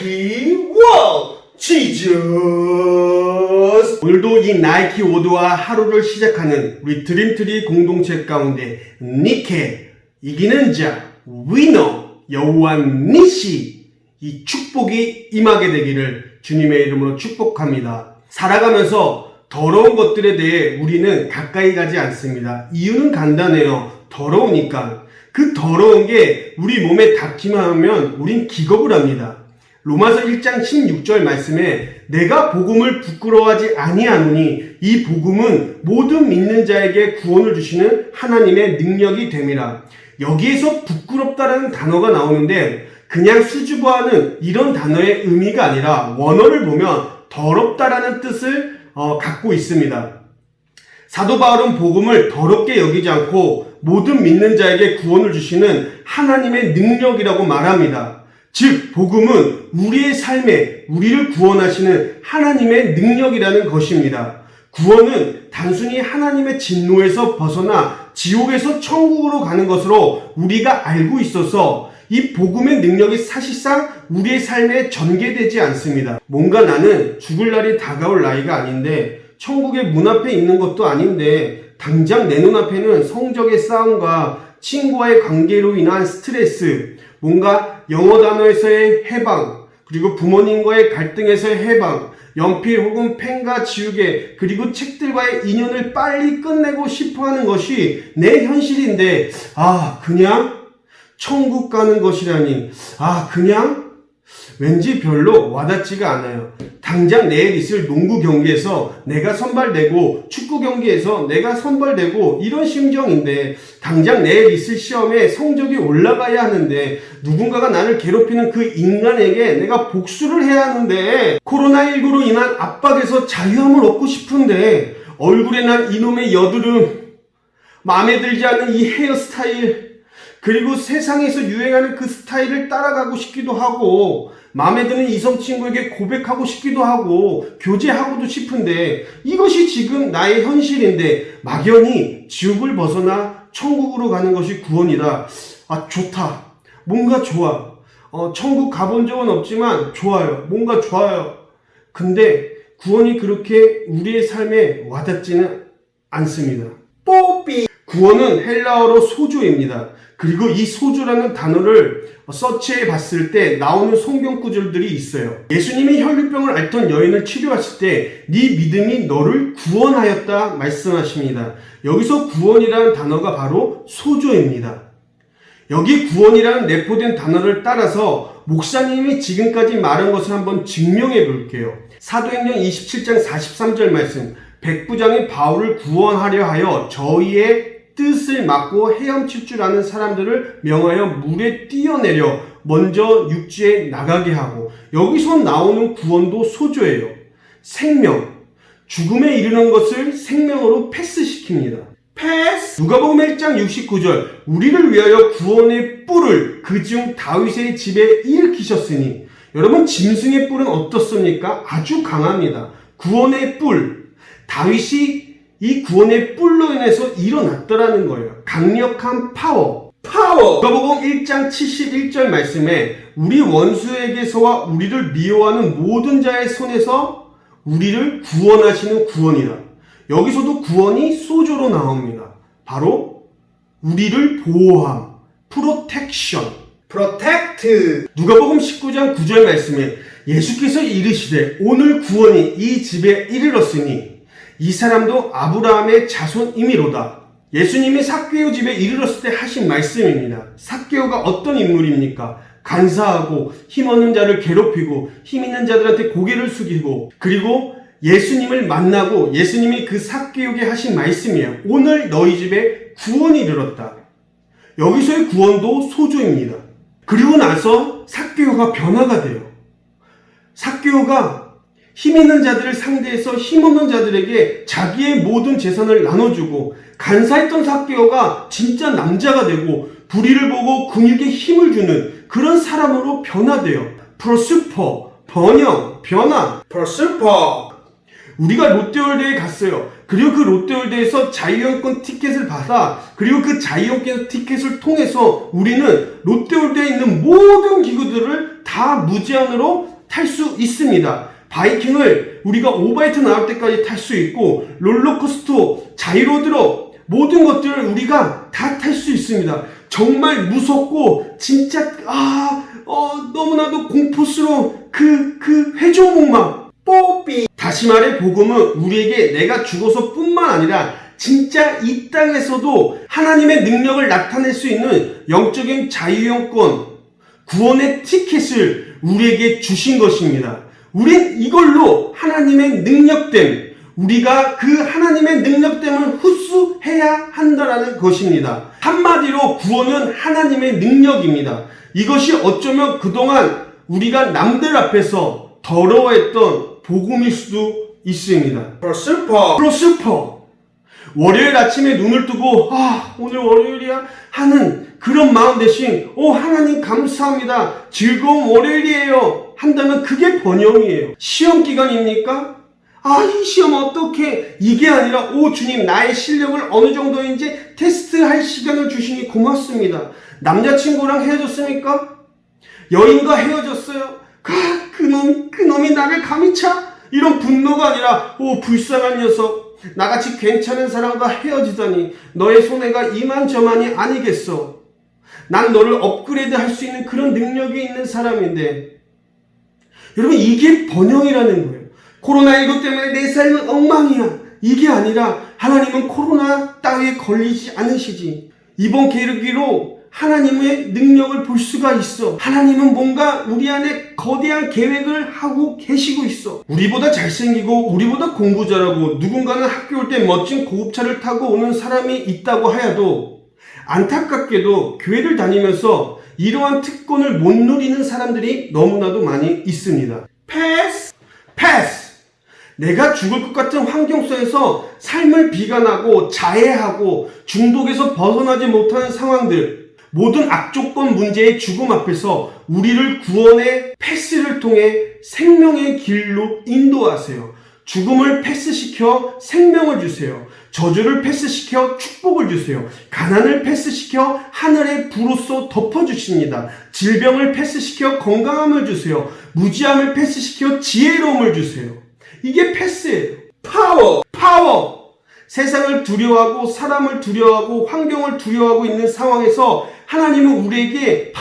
나이키 워 지저스. 오늘도 이 나이키 워드와 하루를 시작하는 우리 드림트리 공동체 가운데 니케 이기는 자 위너 여호와 니시 이 축복이 임하게 되기를 주님의 이름으로 축복합니다. 살아가면서 더러운 것들에 대해 우리는 가까이 가지 않습니다. 이유는 간단해요. 더러우니까. 그 더러운 게 우리 몸에 닿기만 하면 우린 기겁을 합니다. 로마서 1장 16절 말씀에 내가 복음을 부끄러워하지 아니하노니 이 복음은 모든 믿는 자에게 구원을 주시는 하나님의 능력이 됨이라. 여기에서 부끄럽다라는 단어가 나오는데 그냥 수줍어하는 이런 단어의 의미가 아니라 원어를 보면 더럽다라는 뜻을 갖고 있습니다. 사도 바울은 복음을 더럽게 여기지 않고 모든 믿는 자에게 구원을 주시는 하나님의 능력이라고 말합니다. 즉 복음은 우리의 삶에 우리를 구원하시는 하나님의 능력이라는 것입니다. 구원은 단순히 하나님의 진노에서 벗어나 지옥에서 천국으로 가는 것으로 우리가 알고 있어서 이 복음의 능력이 사실상 우리의 삶에 전개되지 않습니다. 뭔가 나는 죽을 날이 다가올 나이가 아닌데 천국의 문 앞에 있는 것도 아닌데 당장 내 눈앞에는 성적의 싸움과 친구와의 관계로 인한 스트레스, 뭔가 영어 단어에서의 해방, 그리고 부모님과의 갈등에서의 해방, 연필 혹은 펜과 지우개, 그리고 책들과의 인연을 빨리 끝내고 싶어하는 것이 내 현실인데 그냥 천국 가는 것이라니 그냥 왠지 별로 와닿지가 않아요. 당장 내일 있을 농구 경기에서 내가 선발되고 축구 경기에서 내가 선발되고 이런 심정인데 당장 내일 있을 시험에 성적이 올라가야 하는데 누군가가 나를 괴롭히는 그 인간에게 내가 복수를 해야 하는데 코로나19로 인한 압박에서 자유함을 얻고 싶은데 얼굴에 난 이놈의 여드름, 마음에 들지 않는 이 헤어스타일, 그리고 세상에서 유행하는 그 스타일을 따라가고 싶기도 하고 마음에 드는 이성 친구에게 고백하고 싶기도 하고 교제하고도 싶은데 이것이 지금 나의 현실인데 막연히 지옥을 벗어나 천국으로 가는 것이 구원이다. 좋다. 뭔가 좋아. 천국 가본 적은 없지만 좋아요. 뭔가 좋아요. 근데 구원이 그렇게 우리의 삶에 와닿지는 않습니다. 뽀삐! 구원은 헬라어로 소조입니다. 그리고 이 소조라는 단어를 서치해 봤을 때 나오는 성경 구절들이 있어요. 예수님이 혈류병을 앓던 여인을 치료하실 때 네 믿음이 너를 구원하였다 말씀하십니다. 여기서 구원이라는 단어가 바로 소조입니다. 여기 구원이라는 내포된 단어를 따라서 목사님이 지금까지 말한 것을 한번 증명해 볼게요. 사도행전 27장 43절 말씀, 백부장이 바울을 구원하려 하여 저희의 뜻을 막고 헤엄칠 줄 아는 사람들을 명하여 물에 뛰어내려 먼저 육지에 나가게 하고, 여기서 나오는 구원도 소조예요. 생명, 죽음에 이르는 것을 생명으로 패스시킵니다. 패스! 누가복음 1장 69절 우리를 위하여 구원의 뿔을 그중 다윗의 집에 일으키셨으니, 여러분 짐승의 뿔은 어떻습니까? 아주 강합니다. 구원의 뿔, 다윗이 이 구원의 뿔로 인해서 일어났더라는 거예요. 강력한 파워. 누가복음 1장 71절 말씀에 우리 원수에게서와 우리를 미워하는 모든 자의 손에서 우리를 구원하시는 구원이다. 여기서도 구원이 소조로 나옵니다. 바로 우리를 보호함. 프로텍션. 프로텍트. 누가복음 19장 9절 말씀에 예수께서 이르시되 오늘 구원이 이 집에 이르렀으니 이 사람도 아브라함의 자손이미로다. 예수님이 삭개오 집에 이르렀을 때 하신 말씀입니다. 삭개오가 어떤 인물입니까? 간사하고 힘없는 자를 괴롭히고 힘 있는 자들한테 고개를 숙이고, 그리고 예수님을 만나고 예수님이 그 삭개오에게 하신 말씀이에요. 오늘 너희 집에 구원이 이르렀다. 여기서의 구원도 소조입니다. 그리고 나서 삭개오가 변화가 돼요. 삭개오가 힘 있는 자들을 상대해서 힘없는 자들에게 자기의 모든 재산을 나눠주고, 간사했던 삭개오가 진짜 남자가 되고 불의를 보고 근육에 힘을 주는 그런 사람으로 변화돼요. 프로스퍼, 번영, 변화, 프로스퍼. 우리가 롯데월드에 갔어요. 그리고 그 롯데월드에서 자유여행권 티켓을 받아, 그리고 그 자유여행권 티켓을 통해서 우리는 롯데월드에 있는 모든 기구들을 다 무제한으로 탈 수 있습니다. 바이킹을 우리가 오바이트 나올 때까지 탈 수 있고 롤러코스터, 자이로드롭 모든 것들을 우리가 다 탈 수 있습니다. 정말 무섭고 진짜 너무나도 공포스러운 그 회전목마 뽀삐. 다시 말해 복음은 우리에게 내가 죽어서 뿐만 아니라 진짜 이 땅에서도 하나님의 능력을 나타낼 수 있는 영적인 자유용권, 구원의 티켓을 우리에게 주신 것입니다. 우린 이걸로 하나님의 능력됨, 우리가 그 하나님의 능력됨을 흡수해야 한다는 것입니다. 한마디로 구원은 하나님의 능력입니다. 이것이 어쩌면 그동안 우리가 남들 앞에서 더러워했던 복음일 수도 있습니다. 프로스퍼. 월요일 아침에 눈을 뜨고 오늘 월요일이야 하는 그런 마음 대신 하나님 감사합니다. 즐거운 월요일이에요 한다면 그게 번영이에요. 시험 기간입니까? 이 시험 어떡해? 이게 아니라 주님 나의 실력을 어느 정도인지 테스트할 시간을 주시니 고맙습니다. 남자친구랑 헤어졌습니까? 여인과 헤어졌어요? 그놈이 나를 감히 차? 이런 분노가 아니라 불쌍한 녀석, 나같이 괜찮은 사람과 헤어지다니 너의 손해가 이만저만이 아니겠어. 난 너를 업그레이드 할 수 있는 그런 능력이 있는 사람인데. 여러분, 이게 번영이라는 거예요. 코로나19 때문에 내 삶은 엉망이야. 이게 아니라 하나님은 코로나 따위에 걸리지 않으시지. 이번 계기로 하나님의 능력을 볼 수가 있어. 하나님은 뭔가 우리 안에 거대한 계획을 하고 계시고 있어. 우리보다 잘생기고 우리보다 공부 잘하고 누군가는 학교 올 때 멋진 고급차를 타고 오는 사람이 있다고 하여도 안타깝게도 교회를 다니면서 이러한 특권을 못 누리는 사람들이 너무나도 많이 있습니다. 패스! 내가 죽을 것 같은 환경 속에서 삶을 비관하고 자해하고 중독에서 벗어나지 못하는 상황들, 모든 악조건 문제의 죽음 앞에서 우리를 구원의 패스를 통해 생명의 길로 인도하세요. 죽음을 패스시켜 생명을 주세요. 저주를 패스시켜 축복을 주세요. 가난을 패스시켜 하늘의 부로써 덮어주십니다. 질병을 패스시켜 건강함을 주세요. 무지함을 패스시켜 지혜로움을 주세요. 이게 패스예요. 파워. 세상을 두려워하고 사람을 두려워하고 환경을 두려워하고 있는 상황에서 하나님은 우리에게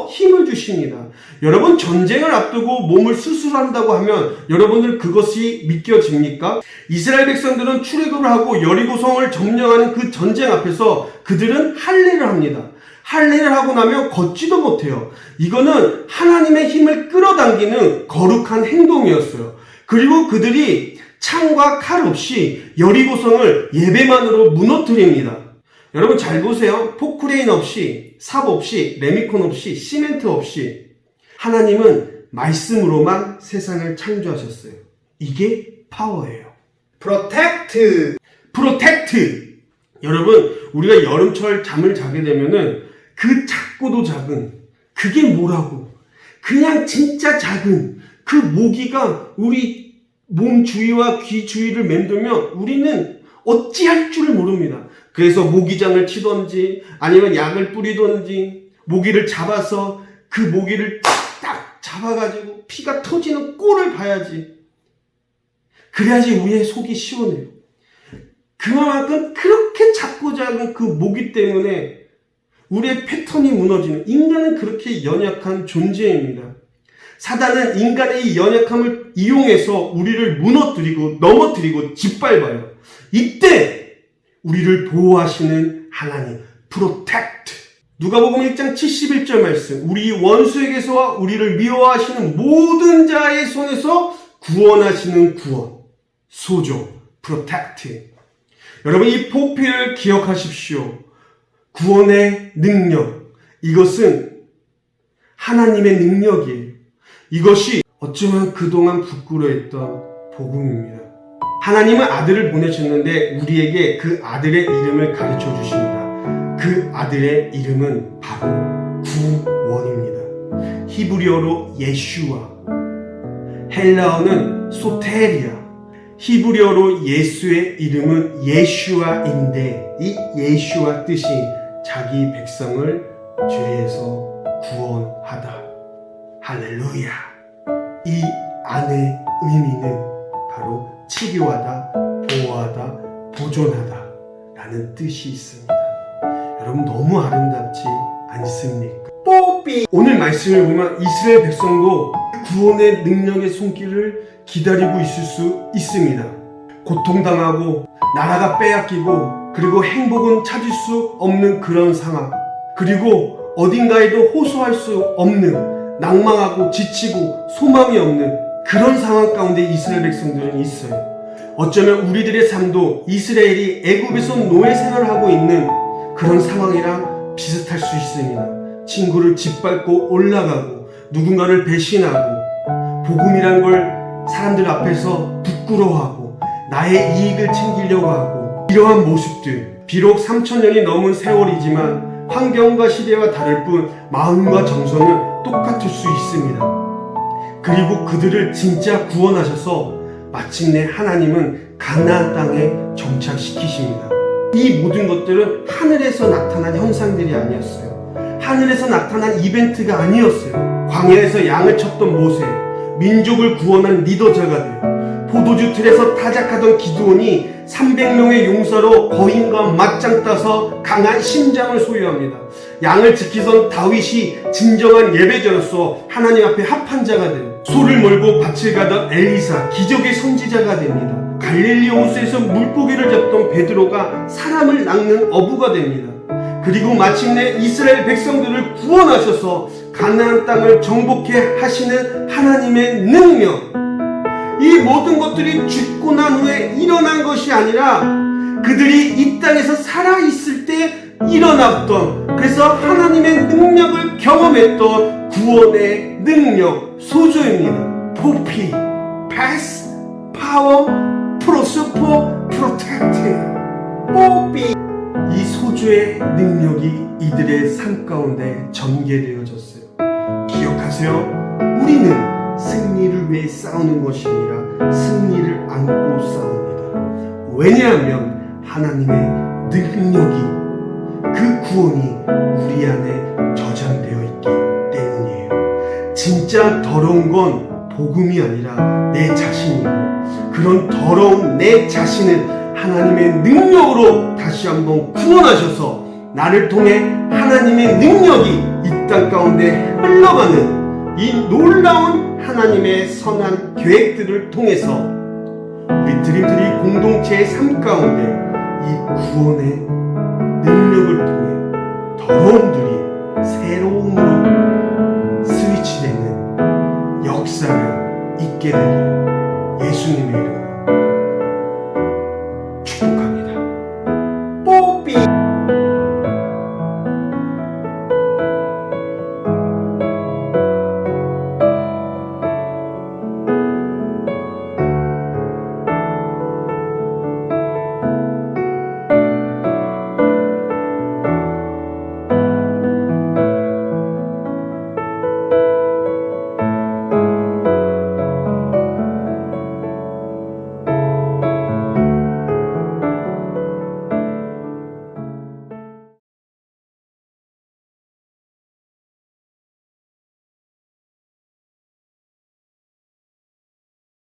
힘을 주십니다. 여러분, 전쟁을 앞두고 몸을 수술한다고 하면 여러분들 그것이 믿겨집니까? 이스라엘 백성들은 출애굽을 하고 여리고성을 점령하는 그 전쟁 앞에서 그들은 할례를 합니다. 할례를 하고 나면 걷지도 못해요. 이거는 하나님의 힘을 끌어당기는 거룩한 행동이었어요. 그리고 그들이 창과 칼 없이 여리고성을 예배만으로 무너뜨립니다. 여러분 잘 보세요. 포크레인 없이, 삽 없이, 레미콘 없이, 시멘트 없이 하나님은 말씀으로만 세상을 창조하셨어요. 이게 파워예요. 프로텍트. 여러분, 우리가 여름철 잠을 자게 되면은 그 작고도 작은, 그게 뭐라고? 그냥 진짜 작은 그 모기가 우리 몸 주위와 귀 주위를 맴돌면 우리는 어찌할 줄을 모릅니다. 그래서 모기장을 치던지 아니면 약을 뿌리던지 모기를 잡아서 그 모기를 딱 잡아가지고 피가 터지는 꼴을 봐야지. 그래야지 우리의 속이 시원해요. 그만큼 그렇게 작고 작은 그 모기 때문에 우리의 패턴이 무너지는, 인간은 그렇게 연약한 존재입니다. 사단은 인간의 이 연약함을 이용해서 우리를 무너뜨리고 넘어뜨리고 짓밟아요. 이때 우리를 보호하시는 하나님, 프로텍트. 누가복음 1장 71절 말씀, 우리 원수에게서와 우리를 미워하시는 모든 자의 손에서 구원하시는 구원, 소조, 프로텍트. 여러분, 이 포피를 기억하십시오. 구원의 능력, 이것은 하나님의 능력이에요. 이것이 어쩌면 그동안 부끄러워했던 복음입니다. 하나님은 아들을 보내셨는데 우리에게 그 아들의 이름을 가르쳐 주십니다. 그 아들의 이름은 바로 구원입니다. 히브리어로 예슈아, 헬라어는 소테리아. 히브리어로 예수의 이름은 예슈아인데 이 예슈아 뜻이 자기 백성을 죄에서 구원하다. 할렐루야. 이 안의 의미는 바로 치료하다, 보호하다, 보존하다 라는 뜻이 있습니다. 여러분 너무 아름답지 않습니까? 뽀삐! 오늘 말씀을 보면 이스라엘 백성도 구원의 능력의 손길을 기다리고 있을 수 있습니다. 고통당하고 나라가 빼앗기고 그리고 행복은 찾을 수 없는 그런 상황, 그리고 어딘가에도 호소할 수 없는, 낭망하고 지치고 소망이 없는 그런 상황 가운데 이스라엘 백성들은 있어요. 어쩌면 우리들의 삶도 이스라엘이 애굽에서 노예 생활을 하고 있는 그런 상황이랑 비슷할 수 있습니다. 친구를 짓밟고 올라가고 누군가를 배신하고 복음이란 걸 사람들 앞에서 부끄러워하고 나의 이익을 챙기려고 하고, 이러한 모습들, 비록 3000년이 넘은 세월이지만 환경과 시대와 다를 뿐 마음과 정서는 똑같을 수 있습니다. 그리고 그들을 진짜 구원하셔서 마침내 하나님은 가나안 땅에 정착시키십니다. 이 모든 것들은 하늘에서 나타난 현상들이 아니었어요. 하늘에서 나타난 이벤트가 아니었어요. 광야에서 양을 쳤던 모세, 민족을 구원한 리더 자가들, 포도주 틀에서 타작하던 기드온이 300명의 용사로 거인과 맞짱 따서 강한 심장을 소유합니다. 양을 지키던 다윗이 진정한 예배자로서 하나님 앞에 합한 자가 돼요. 소를 몰고 밭을 가던 엘리사, 기적의 선지자가 됩니다. 갈릴리 호수에서 물고기를 잡던 베드로가 사람을 낚는 어부가 됩니다. 그리고 마침내 이스라엘 백성들을 구원하셔서 가나안 땅을 정복해 하시는 하나님의 능력, 이 모든 것들이 죽고 난 후에 일어난 것이 아니라 그들이 이 땅에서 살아있을 때 일어났던, 그래서 하나님의 능력을 경험했던 구원의 능력, 소조입니다. 포피, 패스, 파워, 프로스포, 프로텍트. 뽀삐. 이 소조의 능력이 이들의 삶 가운데 전개되어졌어요. 기억하세요. 우리는 승리를 위해 싸우는 것이 아니라 승리를 안고 싸웁니다. 왜냐하면 하나님의 능력이, 그 구원이 우리 안에 저장되어 있기 때문이에요. 진짜 더러운 건 복음이 아니라 내 자신이고, 그런 더러운 내 자신을 하나님의 능력으로 다시 한번 구원하셔서 나를 통해 하나님의 능력이 이 땅 가운데 흘러가는 이 놀라운 하나님의 선한 계획들을 통해서 우리 드림트리 공동체의 삶 가운데 이 구원의 능력을 통해 더러움들이 새로움으로 스위치되는 역사가 있게 되길 예수님의 이름으로